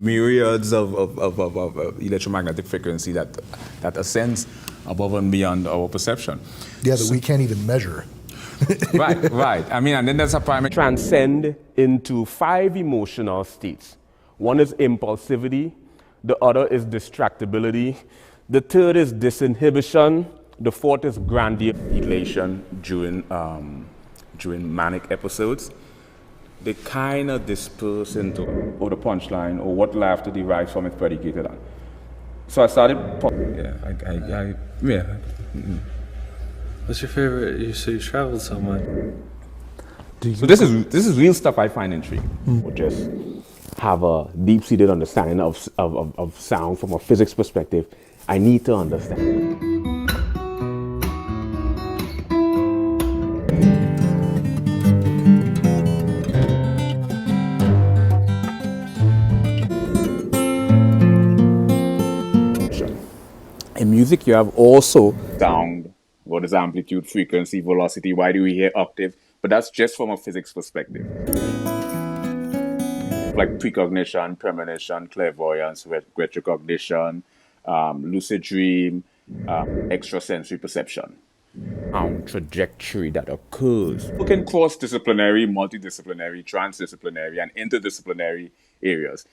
myriads of electromagnetic frequency that ascends above and beyond our perception. Yeah, that we can't even measure. Right. I mean, and then there's a primary Transcend into 5 emotional states. One is impulsivity, the other is distractibility, the third is disinhibition, the fourth is grandiose elation during manic episodes. They kind of disperse into the punchline or what laughter derives from it predicated on. So I started. What's your favorite? You traveled so much. So this is real stuff I find intriguing. Or just have a deep-seated understanding of sound from a physics perspective. I need to understand. In music, you have also sound. What is amplitude, frequency, velocity? Why do we hear octave? But that's just from a physics perspective. Like precognition, premonition, clairvoyance, retrocognition, lucid dream, extrasensory perception. Trajectory that occurs. We can cross disciplinary, multidisciplinary, transdisciplinary, and interdisciplinary areas.